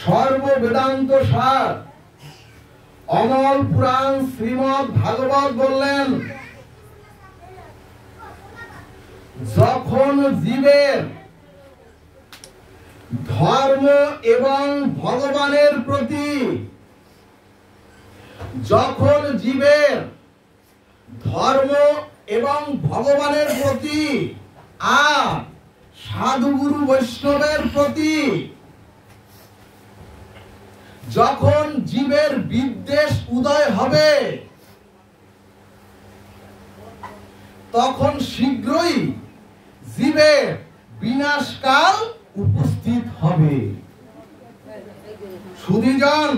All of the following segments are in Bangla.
সর্ববেদান্ত সার অমল পুরাণ শ্রীমদ্ ভাগবত বললেন, যখন জীবের ধর্ম এবং ভগবানের প্রতি, যখন জীবের ধর্ম এবং ভগবানের প্রতি আর সাধুগুরু বৈষ্ণবের প্রতি যখন জীবের বিদ্বেষ উদয় হবে, তখন শীঘ্রই জীবের বিনাশকাল উপস্থিত হবে। সুধীজন,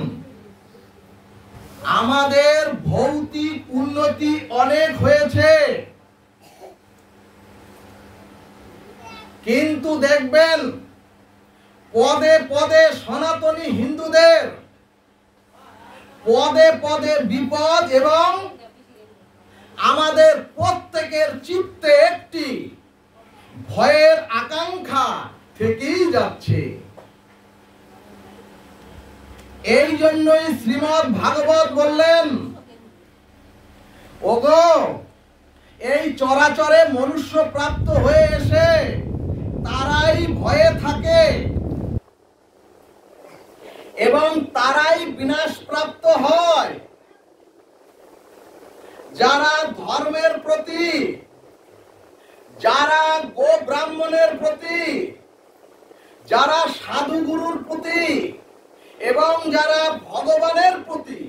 আমাদের ভৌতিক উন্নতি অনেক হয়েছে, কিন্তু দেখবেন পদে পদে সনাতনী হিন্দুদের পদে পদে বিপদ এবং আমাদের প্রত্যেকের চিত্তে একটি ভয়ের আকাঙ্ক্ষা থেকেই যাচ্ছে। এই জন্যই শ্রীমদ্ ভাগবত বললেন, ওগো, এই চরাচরে মনুষ্য প্রাপ্ত হয়ে এসে তারাই ভয়ে থাকে এবং তারাই বিনাশ প্রাপ্ত হয়, যারা ধর্মের প্রতি, যারা গো ব্রাহ্মণের প্রতি, যারা সাধু গুরুর প্রতি এবং যারা ভগবানের প্রতি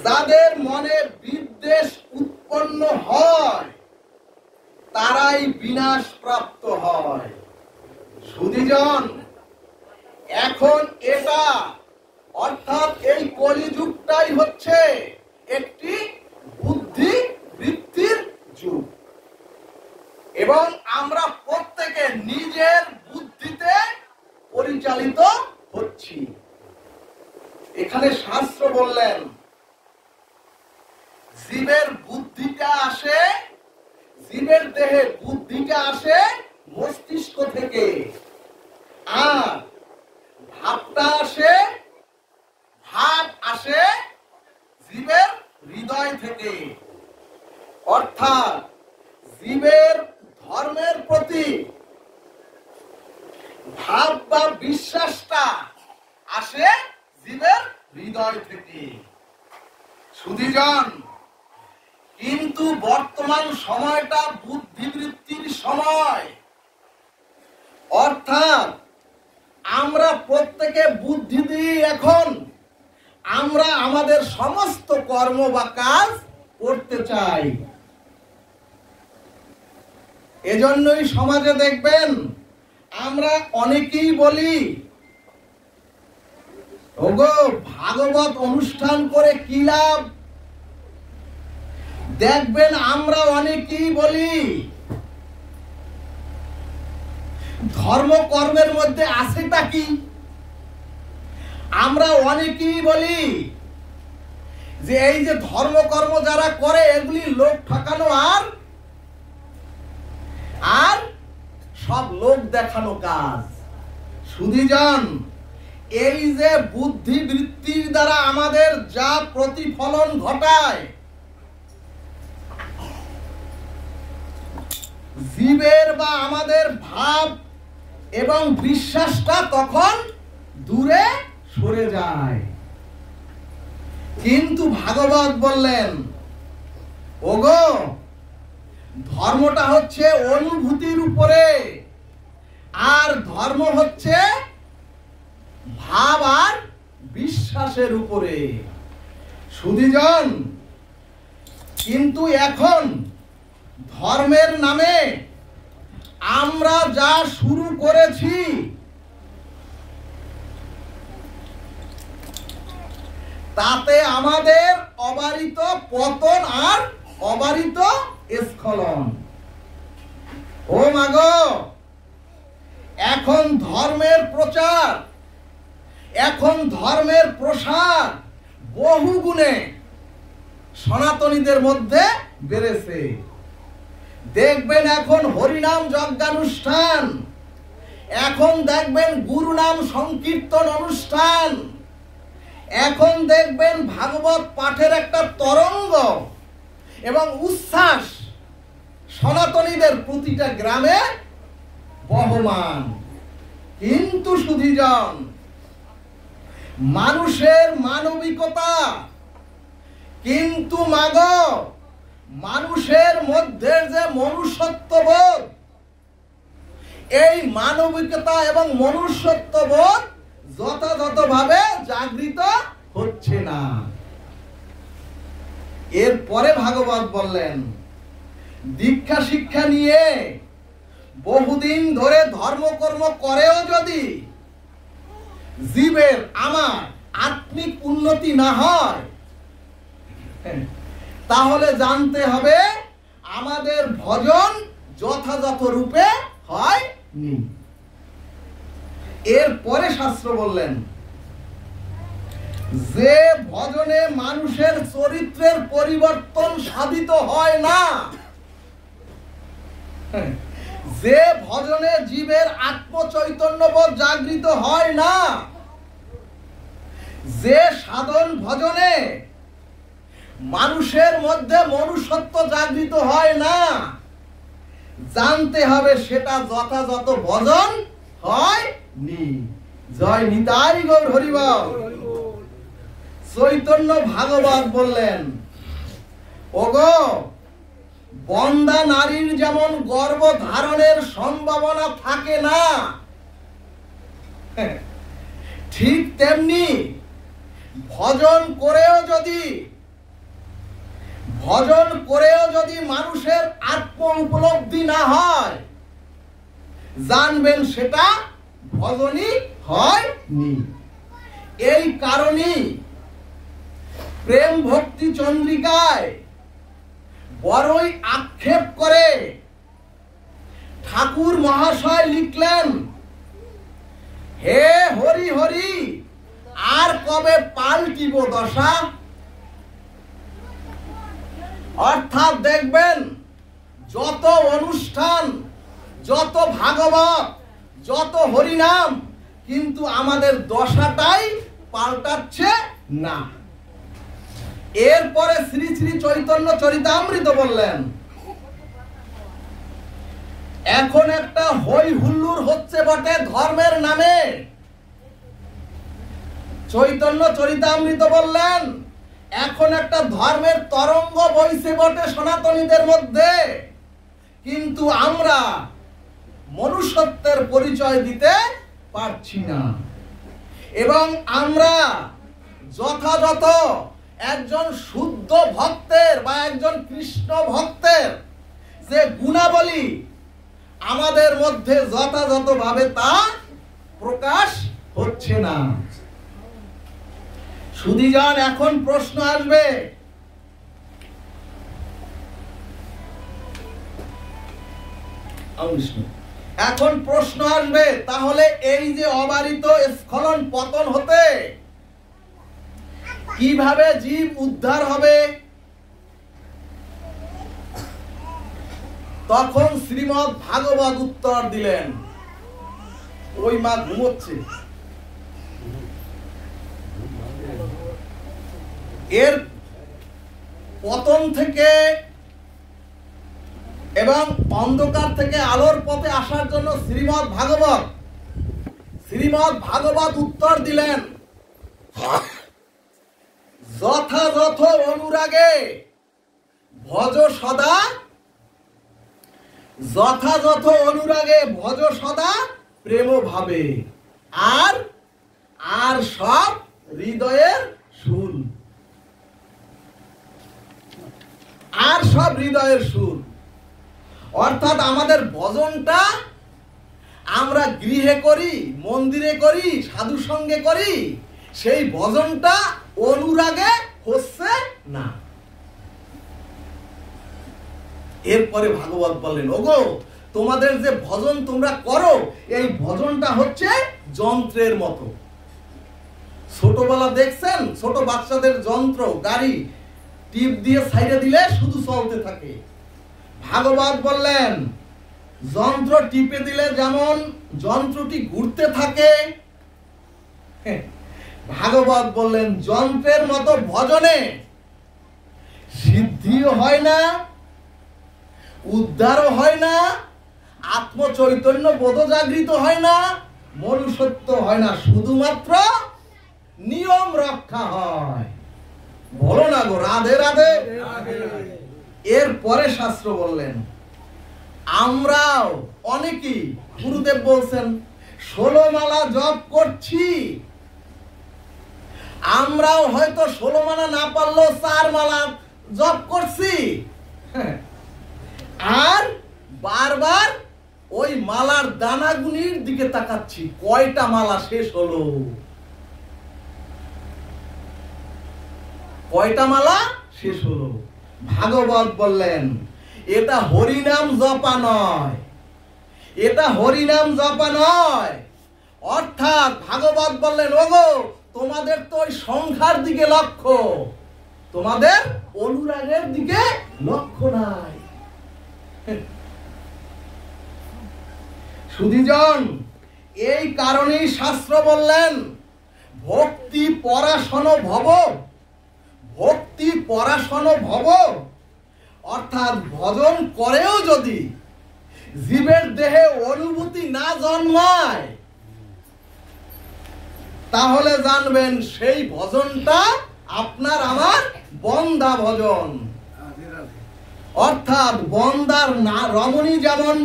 যাদের মনে বিদ্বেষ উৎপন্ন হয়, তারাই বিনাশ প্রাপ্ত হয়। সুধীজন, এখন এটা অর্থাৎ এই কলিযুগটাই হচ্ছে একটি বুদ্ধি বৃত্তির যুগ এবং আমরা প্রত্যেকে নিজের বুদ্ধিতে পরিচালিত হচ্ছি। এখানে শাস্ত্র বললেন, জীবের বুদ্ধিটা আসে, জীবের দেহে বুদ্ধিটা আসে মস্তিষ্ক থেকে, আর ভাবটা আসে, ভাব আসে জীবের হৃদয় থেকে। অর্থাৎ জীবের ধর্মের প্রতি ভাব বা বিশ্বাসটা আসে জীবের হৃদয় থেকে। সুধীজন, কিন্তু বর্তমান সময়টা বুদ্ধিবৃত্তির সময়, অর্থাৎ আমরা প্রত্যেকে বুদ্ধি দিয়ে এখন আমরা আমাদের সমস্ত কর্ম বা কাজ করতে চাই। এজন্যই সমাজে দেখবেন আমরা অনেকেই বলি, ওগো, ভাগবত অনুষ্ঠান করে কি লাভ? দেখবেন আমরা অনেকেই বলি, ধর্ম কর্মের মধ্যে আছেটা কি? আমরা অনেকেই বলি যে এই যে ধর্মকর্ম যারা করে এগুলি লোক ঠকানো আর সব লোক দেখানো কাজ। সুধীজন, এই যে বুদ্ধিবৃত্তির দ্বারা আমাদের যা প্রতিফলন ঘটায়, জীবের বা আমাদের ভাব এবং বিশ্বাসটা তখন দূরে সরে যায়। কিন্তু ভাগবত বললেন, ওগো, ধর্মটা হচ্ছে অনুভূতির উপরে, আর ধর্ম হচ্ছে ভাব আর বিশ্বাসের উপরে। সুধীজন, কিন্তু এখন ধর্মের নামে আমরা যা শুরু করেছি, তাতে আমাদের অবারিত পতন আর অবারিত স্খলন। ও মাগো, এখন ধর্মের প্রচার, এখন ধর্মের প্রসার বহু গুণে সনাতনীদের মধ্যে বেড়েছে। দেখবেন এখন হরিনাম যজ্ঞানুষ্ঠান এখন দেখবেন গুরু নাম সংকীর্তন অনুষ্ঠান, এখন দেখবেন ভাগবত পাঠের একটা তরঙ্গ এবং উচ্ছ্বাস সনাতনীদের প্রতিটা গ্রামে বহমান। কিন্তু সুধীজন, মানুষের মানবিকতা কিন্তু মাগ মানুষের মধ্যে যে মনুষ্যত্ববোধ, এই মানবিকতা এবং মনুষ্যত্ববোধ যথাযথভাবে জাগৃত হচ্ছে না। এরপরে ভাগবত বললেন, দীক্ষা শিক্ষা নিয়ে বহুদিন ধরে ধর্মকর্ম করেও যদি জীবের আমার আত্মিক উন্নতি না হয়, তাহলে জানতে হবে আমাদের ভজন যথাযথ রূপে হয়নি। এরপরে শাস্ত্র বললেন, যে ভজনে মানুষের চরিত্রের পরিবর্তন সাধিত হয় না, যে ভজনে জীবের আত্মচৈতন্যবোধ জাগৃত হয় না, যে সাধন ভজনে মানুষের মধ্যে মনুষ্যত্ব জাগৃত হয় না, জানতে হবে সেটা যথাযথ ভজন হয়নি। জয় নিতাই গৌর হরিবল। চৈতন্য ভাগবত বললেন, ওগো, বন্দা নারীর যেমন গর্ভ ধারণের সম্ভাবনা থাকে না, ঠিক তেমনি ভজন করেও যদি মানুষের আত্ম উপলব্ধি না হয়, জানবেন সেটা ভজনই হয়নি। এই কারণেই প্রেম ভক্তি চন্দ্রিকায় বড়ই আক্ষেপ করে ঠাকুর মহাশয় লিখলেন, হে হরি হরি, আর কবে পাল্টিব দশা। অর্থাৎ দেখবেন যত অনুষ্ঠান, যত ভাগবত, যত হরিনাম, কিন্তু আমাদের দশাটাই পাল্টাচ্ছে না। এরপরে শ্রী শ্রী চৈতন্য চরিতামৃত বললেন, এখন একটা হই হুল্লোড় হচ্ছে বটে ধর্মের নামে। চৈতন্য চরিতামৃত বললেন, এখন একটা ধর্মের তরঙ্গ বইছে বটে সনাতনীদের মধ্যে, কিন্তু আমরা মনুষ্যত্বের পরিচয় দিতে পারছি না, এবং আমরা যথাযথ একজন শুদ্ধ ভক্তের বা একজন কৃষ্ণ ভক্তের যে গুণাবলী আমাদের মধ্যে যথাযথভাবে তা প্রকাশ হচ্ছে না। সুধীজন, এখন প্রশ্ন আসবে, এখন প্রশ্ন আসবে, তাহলে এই যে অবারিত স্খলন পতন হতে কিভাবে জীব উদ্ধার হবে? তখন শ্রীমদ্ ভাগবত উত্তর দিলেন, ওই মা ঘুমোচ্ছে, এর পতন থেকে এবং অন্ধকার থেকে আলোর পথে আসার জন্য শ্রীমদ্ ভাগবত উত্তর দিলেন, যথাযথ অনুরাগে ভজ সদা, যথাযথ অনুরাগে ভজ সদা প্রেম ভাবে, আর আর সব হৃদয়ের সুর, আর সব হৃদয়ের সুর। অর্থাৎ আমাদের ভজনটা আমরা গৃহে করি, মন্দিরে করি, সাধু সঙ্গে করি, সেই ভজনটা অনুরাগে হচ্ছে না। এরপরে ভাগবত বললেন, ওগো, তোমাদের যে ভজন তোমরা করো, এই ভজনটা হচ্ছে যন্ত্রের মতো। ছোটবেলা দেখছেন ছোট বাচ্চাদের যন্ত্র, গাড়ি টিপ দিয়ে সাইডে দিলে শুধু চলতে থাকে। ভাগবত বললেন, যন্ত্র টিপে দিলে যেমন যন্ত্রটি ঘুরতে থাকে, ভাগবত বললেন যন্ত্রের মতো ভজনে সিদ্ধিও হয় না, উদ্ধারও হয় না, আত্মচৈতন্য বোধ জাগৃত হয় না, মনুষ্যত্ব হয় না, শুধুমাত্র নিয়ম রক্ষা হয়। বলো না গো রাধে রাধে। এরপরে শাস্ত্র বললেন আমরাও অনেকেই, গুরুদেব বলছেন 16 মালা জপ করছি, আমরাও হয়তো 16 মালা না পারলেও 4 মালা জপ করছি, আর বারবার ওই মালার দানাগুনির দিকে তাকাচ্ছি, কয়টা মালা শেষ হলো, কয়টা মালা শেষ হলো। ভাগবত বললেন এটা হরিনাম জপা নয়, এটা হরিনাম জপা নয়। অর্থাৎ ভাগবত বললেন ওগো তোমাদের তো ওই সংখ্যার দিকে লক্ষ্য, তোমাদের অনুরাগের দিকে লক্ষ্য নাই। সুধীজন, এই কারণেই শাস্ত্র বললেন ভক্তি পরাশন ভব, ভক্তি পরাশন ভব। অর্থাৎ ভজন করেও যদি জীবের দেহে অনুভূতি না জন্মায় তাহলে জানবেন সেই ভজনটা আপনার আমার বন্দা ভজন। অর্থাৎ বন্দার না রমণী যেমন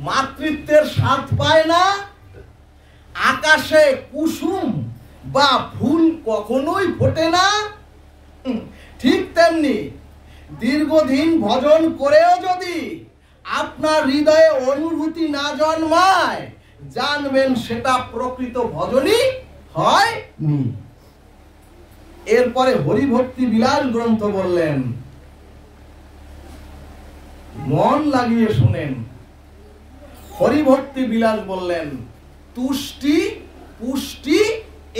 মাতৃত্বের স্বাদ পায় না, আকাশে কুসুম বা ফুল কখনোই ফোটে না, ঠিক তেমনি দীর্ঘদিন ভজন করেও যদি আপনার হৃদয়ে অনুভূতি না জন্মায় জানবেন সেটা প্রকৃত ভজনই হয়নি। এরপরে হরিভক্তি বিলাস গ্রন্থ বললেন, মন লাগিয়ে শুনেন। হরিভক্তি বিলাস বললেন তুষ্টি পুষ্টি,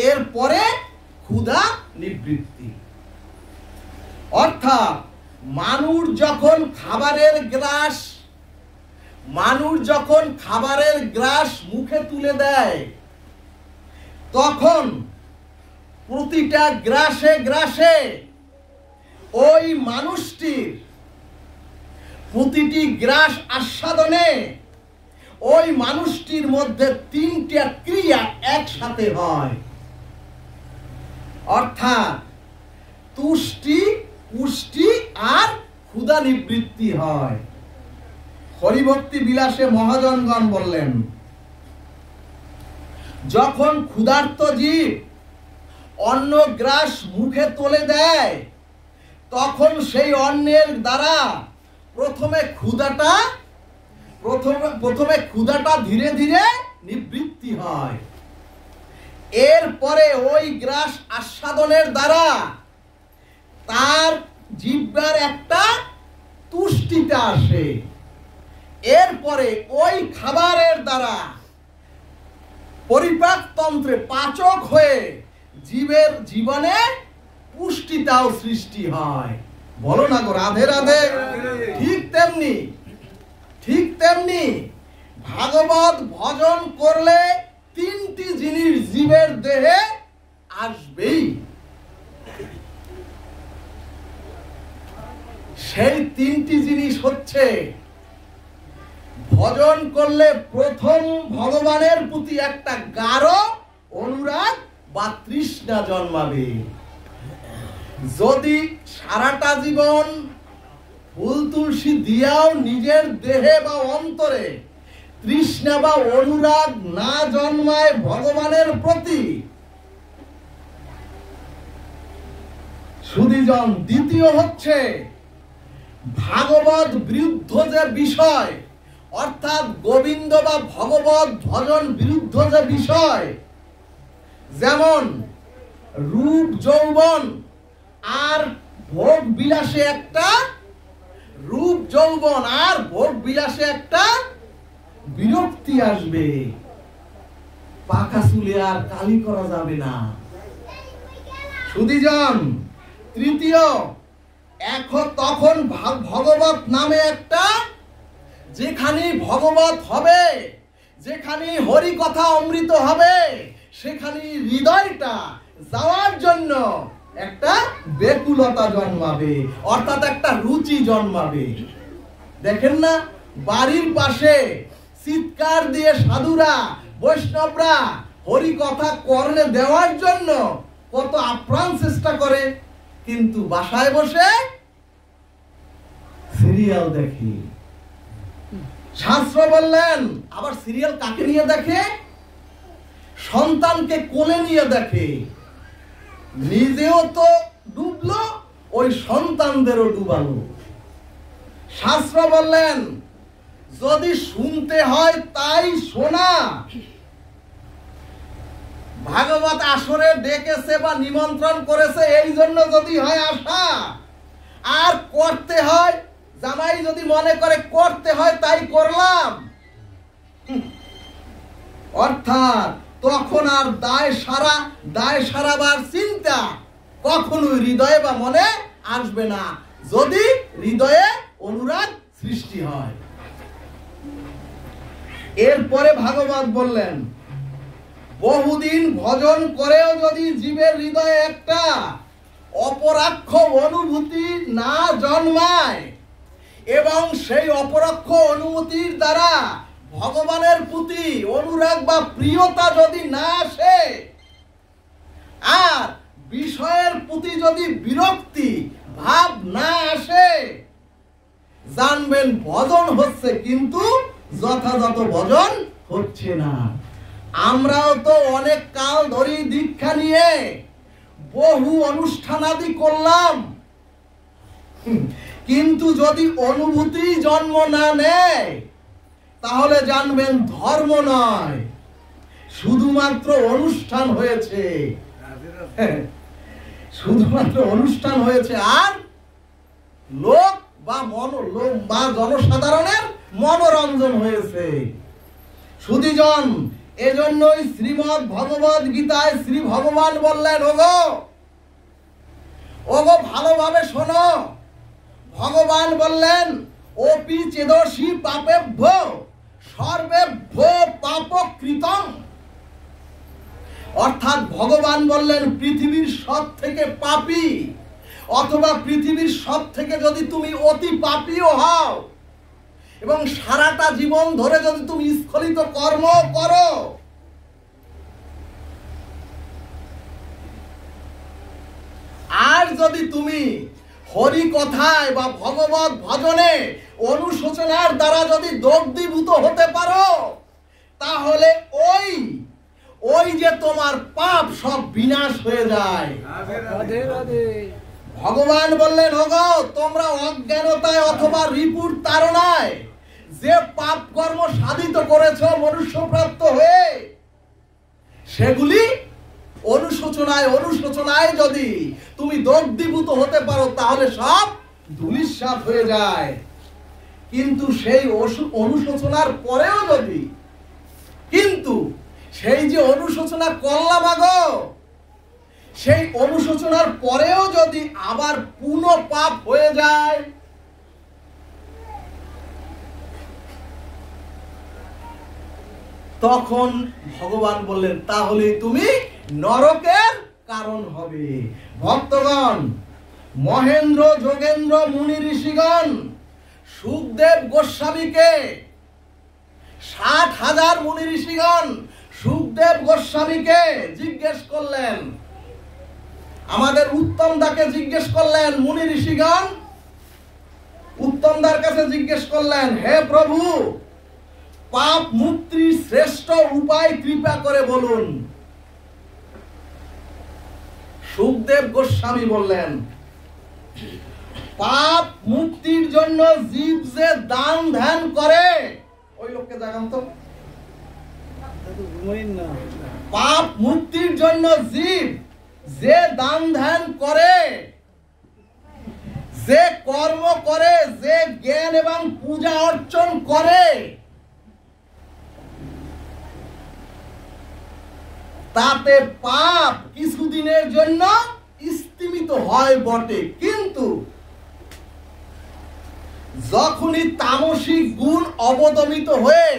এরপরে ক্ষুধা নিবৃত্তি। অর্থাৎ মানুষ যখন খাবারের গ্রাস মুখে তুলে দেয় তখন প্রতিটা গ্রাসে গ্রাসে ওই মানুষটির প্রতিটি গ্রাস আস্বাদনে ওই মানুষটির মধ্যে 3টা ক্রিয়া একসাথে হয়। অর্থাৎ তুষ্টি পুষ্টি আর ক্ষুধা নিবৃত্তি হয়। হরিভক্তি বিলাসে মহাজনগণ বললেন যখন ক্ষুধার্ত জীব অন্ন গ্রাস মুখে তুলে দেয় তখন সেই অন্নের দ্বারা প্রথমে ক্ষুধাটা ধীরে ধীরে নিবৃত্তি হয়। এরপরে ওই গ্রাস আস্বাদনের দ্বারা তার জিহ্বার একটা তুষ্টিটা আসে। এরপরে ওই খাবারের দ্বারা পরিপাক তন্ত্রে পাচক হয়ে জীবের জীবনে পুষ্টিটাও সৃষ্টি হয়। বলো না গো রাধে রাধে। ঠিক তেমনি ভাগবত ভজন করলে 3টি জিনিস জীবের দেহে আসবেই। সেই 3টি জিনিস হচ্ছে ভজন করলে প্রথম ভগবানের প্রতি একটা গাঢ় অনুরাগ বা তৃষ্ণা জন্মাবে। যদি সারাটা জীবন ফুল তুলসী দিয়াও নিজের দেহে বা অন্তরে তৃষ্ণা বা অনুরাগ না জন্মায় ভগবানের প্রতি, সুধীজন, দ্বিতীয় হচ্ছে ভাগবত বিরুদ্ধ যে বিষয়, অর্থাৎ গোবিন্দ বা ভগবত ভজন বিরুদ্ধ যে বিষয়, যেমন রূপ যৌবন আর ভোগ বিলাসে একটা বিরক্তি আসবে, পাকা চুলে আর কালি করা যাবে না। সুধীজন, তৃতীয়, এখন তখন ভগবত নামে একটা যেখানে ভগবত হবে, যেখানে হরি কথা অমৃত হবে, সেখানে হৃদয়টা যাওয়ার জন্য একটা ব্যাকুলতা জন্মাবে, অর্থাৎ একটা রুচি জন্মাবে। দেখেন না, বাড়ির পাশে চিৎকার দিয়ে সাধুরা, বৈষ্ণবরা হরি কথা কর্ণে দেওয়ার জন্য কত আপ্রাণ চেষ্টা করে, কিন্তু বাসায় বসে সিরিয়াল দেখি। শাস্ত্র বললেন, আবার সিরিয়াল কাকে নিয়ে দেখে? সন্তানকে কোলে নিয়ে দেখে। নিজেও তো ডুবলো, ওই সন্তানদেরও ডুবালো। শাস্ত্র বললেন, যদি শুনতে হয় তাই শোনা। ভাগবত আসরে ডেকেছে বা নিমন্ত্রণ করেছে এই জন্য যদি হয় আসা, আর করতে হয়, জামাই যদি মনে করে করতে হয় তাই করলাম, অর্থাৎ তখন আর দায় সারাবার চিন্তা কখনো হৃদয়ে বা মনে আসবে না, যদি হৃদয়ে অনুরাগ সৃষ্টি হয়। এরপরে ভাগবত বললেন, বহুদিন ভজন করেও যদি জীবের হৃদয়ে একটা অপরাক্ষ অনুভূতি না জন্মায় এবং সেই অপরাক্ষ অনুভূতির দ্বারা ভগবানের প্রতি অনুরাগ বা প্রিয়তা যদি না আসে, আর বিষয়ের প্রতি যদি বিরক্তি ভাব না আসে, জানবেন ভজন হচ্ছে কিন্তু যথাযথ ভজন হচ্ছে না। আমরাও তো অনেক কাল ধরে দীক্ষা নিয়ে বহু অনুষ্ঠানাদি করলাম, কিন্তু যদি অনুভূতি জন্ম না নেয় তাহলে জানবেন ধর্ম নয়, শুধুমাত্র অনুষ্ঠান হয়েছে, শুধুমাত্র অনুষ্ঠান হয়েছে, আর লোক বা জনসাধারণের মনোরঞ্জন হয়েছে। সুধীজন, এজন্যই শ্রীমদ্ ভগবদ গীতায় শ্রী ভগবান বললেন, ওগো ভালোভাবে শোনো। ভগবান বললেন, ওপি চেদসি পাপেভ্য সর্বেভ্য পাপকৃতম। অর্থাৎ ভগবান বললেন, পৃথিবীর সব থেকে পাপী অথবা পৃথিবীর সব থেকে যদি তুমি অতি পাপীও হও এবং সারাটা জীবন ধরে যদি তুমি স্খলিত কর্ম করো, আর যদি তুমি হরি কথায় বা ভগবত ভজনে অনুশোচনার দ্বারা যদি দগ্ধীভূত হতে পারো, তাহলে ওই যে তোমার পাপ সব বিনাশ হয়ে যায়। ভগবান বললেন, ওগো তোমরা অজ্ঞানতায় অথবা রিপুর তাড়নায় যে পাপ কর্ম সাধিত করেছো মনুষ্যপ্রাপ্ত হয়ে, সেগুলি অনুশোচনায় যদি তুমি দগ্ধীভূত হতে পারো তাহলে সব ধূলিসাৎ হয়ে যায়। কিন্তু সেই অনুশোচনার পরেও যদি, কিন্তু সেই যে অনুশোচনা করলাম আগো, সেই অনুশোচনার পরেও যদি আবার পুনঃ পাপ হয়ে যায়, তখন ভগবান বললেন, তাহলে তুমি নরকের কারণ হবে। ভক্তগণ, মহেন্দ্র যোগেন্দ্র মুনি ঋষিগণ সুখদেব গোস্বামীকে 60,000 মুনি ঋষিগণ সুখদেব গোস্বামীকে জিজ্ঞেস করলেন, আমাদের উত্তমদাকে জিজ্ঞেস করলেন, মুনি ঋষিগণ উত্তমদার কাছে জিজ্ঞেস করলেন, হে প্রভু, পাপ মুক্তির শ্রেষ্ঠ উপায় কৃপা করে বলুন। সুখদেব গোস্বামী বললেন, পাপ মুক্তির জন্য জীব যে দান ধ্যান করে, ওই লোককে জাগান তো, পাপ মুক্তির জন্য জীব যে দান ধ্যান করে, যে কর্ম করে, যে জ্ঞান এবং পূজা অর্চন করে, তাতে পাপ কিছুদিনের জন্য স্তিমিত হয় বটে, কিন্তু যখনই তামসিক গুণ অবদমিত হয়ে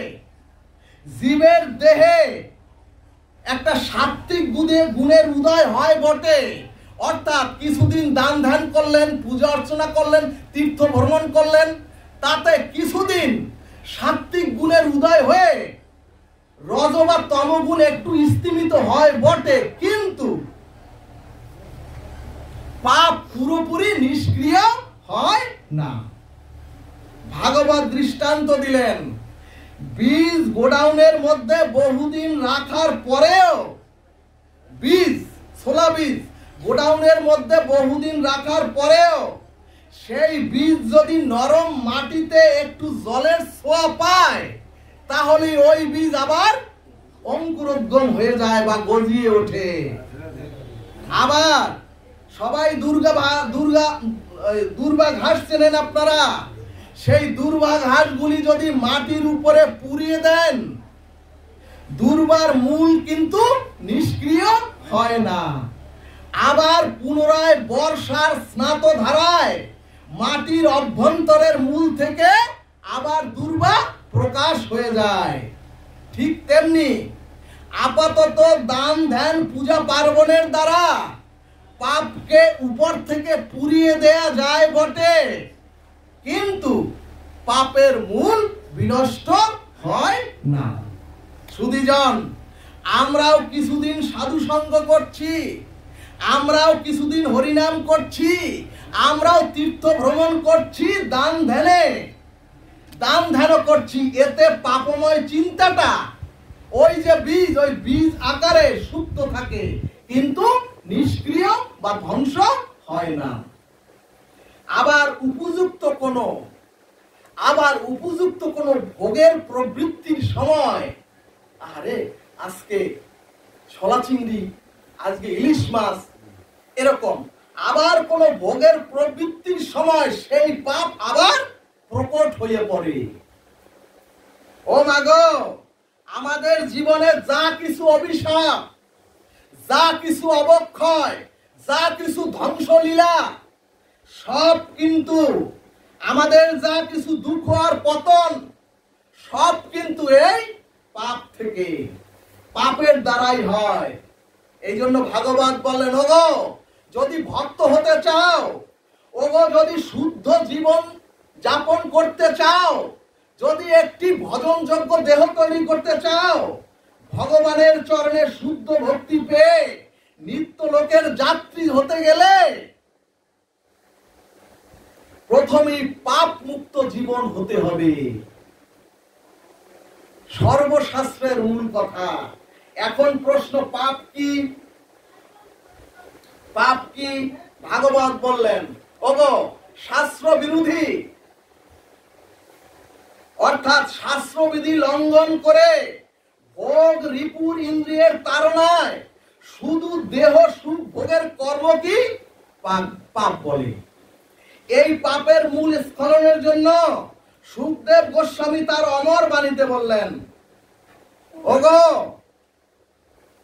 জীবের দেহে একটা সাত্ত্বিক গুণের উদয় হয় বটে, অর্থাৎ কিছুদিন দান ধ্যান করলেন, পূজা অর্চনা করলেন, তীর্থ ভ্রমণ করলেন, তাতে কিছুদিন সাত্ত্বিক গুণের উদয় হয়ে রজ বা তমগুণ একটু স্তিমিত হয় বটে, কিন্তু পাপ পুরোপুরি নিষ্ক্রিয় হয় না। ভাগবত দৃষ্টান্ত দিলেন, বীজ গোডাউনের মধ্যে বহুদিন রাখার পরেও, ছোলা বীজ গোডাউনের মধ্যে বহুদিন রাখার পরেও সেই বীজ যদি নরম মাটিতে একটু জলের ছোঁয়া পায়, তাহলে ওই বীজ আবার অঙ্কুরোদ্গম হয়ে যায় বা গজিয়ে ওঠে। আবার সবাই দুর্বা ঘাস চেনেন আপনারা, সেই দুর্বা ঘাসগুলি যদি মাটির উপরে পুড়িয়ে দেন, দুর্বার মূল কিন্তু নিষ্ক্রিয় হয় না। আবার পুনরায় বর্ষার স্নাত ধারায় মাটির অভ্যন্তরের মূল থেকে আবার দুর্বা প্রকাশ হয়ে যায়। ঠিক তেমনি আপাতত দান ধ্যান পূজা পার্বণের দ্বারা পাপকে উপর থেকে পুড়িয়ে দেয়া যায় বটে, কিন্তু পাপের মূল বিনষ্ট হয় না। সুধীজন, আমরাও কিছুদিন সাধু সঙ্গ করছি, আমরাও কিছুদিন হরিনাম করছি, আমরাও তীর্থ ভ্রমণ করছি, দান ধ্যান করছি, এতে পাপময় চিন্তাটা ওই যে বীজ, ওই বীজ আকারে সুপ্ত থাকে, কিন্তু নিষ্ক্রিয় বা ধ্বংস হয় না। আবার উপযুক্ত কোনো ভোগের প্রবৃত্তির সময়, আরে আজকে ছোলা চিংড়ি, আজকে ইলিশ মাছ, এরকম আবার কোন ভোগের প্রবৃত্তির সময় সেই পাপ আবার প্রকট হয়ে পড়ে। ও মাগো, আমাদের জীবনে যা কিছু অভিশাপ, যা কিছু অবক্ষয়, যা কিছু ধ্বংসলীলা, সব কিন্তু আমাদের যা কিছু দুঃখ আর পতন, সব কিন্তু এই পাপ থেকে, পাপের দ্বারাই হয়। এই জন্য ভাগবত বলেন, ওগো যদি ভক্ত হতে চাও, ওগো যদি শুদ্ধ জীবন যাপন করতে চাও, যদি একটি ভজনযোগ্য দেহ তৈরি করতে চাও, ভগবানের চরণে শুদ্ধ ভক্তি পেয়ে নিত্য লোকের যাত্রী হতে গেলে প্রথমেই পাপ মুক্ত জীবন হতে হবে। সর্বশাস্ত্রের মূল কথা। এখন প্রশ্ন, পাপ কি? পাপ কি? ভাগবত বললেন, ওগো শাস্ত্র বিরোধী, অর্থাৎ শাস্ত্রবিধি লঙ্ঘন করে ভোগ রিপুর ইন্দ্রিয়ের তাড়নায় শুধু দেহ সুখ ভোগের কর্ম কি পাপ বলে। এই পাপের মূল স্খলনের জন্য সুখদেব গোস্বামী তার অমর বাণীতে বললেন,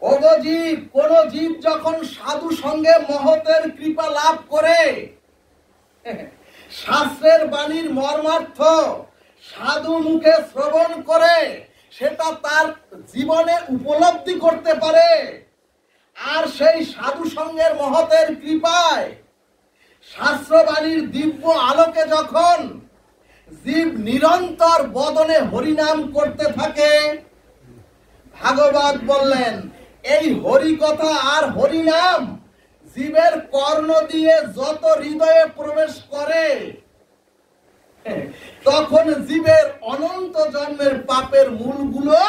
ওগো জীব, কোন জীব যখন সাধু সঙ্গে মহতের কৃপা লাভ করে শাস্ত্রের বাণীর মর্মার্থ সাধু মুখে শ্রবণ করে সেটা তার জীবনে উপলব্ধি করতে পারে, আর সেই সাধু সঙ্গের মহতের কৃপায় শাস্ত্রবাণীর দিব্য আলোকে যখন জীব নিরন্তর বদনে হরিনাম করতে থাকে, ভাগবত বললেন এই হরি কথা আর হরিনাম জীবের কর্ণ দিয়ে যত হৃদয়ে প্রবেশ করে, তখন জীবের অনন্ত জন্মের পাপের মূলগুলো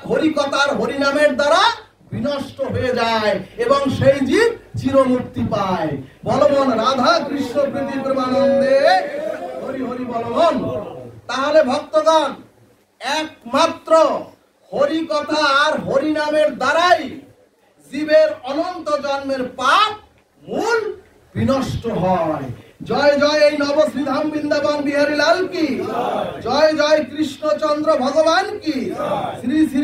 হরিকথার হরিনামের দ্বারা বিনষ্ট হয়ে যায় এবং সেই জীব চিরমুক্তি পায়। বলমন রাধা কৃষ্ণ প্রীতি প্রেমানন্দে হরি হরি বলমন। তাহলে ভক্তগণ, একমাত্র হরি কথা আর হরিনামের দ্বারাই জীবের অনন্ত জন্মের পাপ মূল বিনষ্ট হয়। জয় জয় এই নবশ্রীধাম বৃন্দাবন বিহারী লাল কি জয়, জয় কৃষ্ণচন্দ্র ভগবান কি শ্রী শ্রী।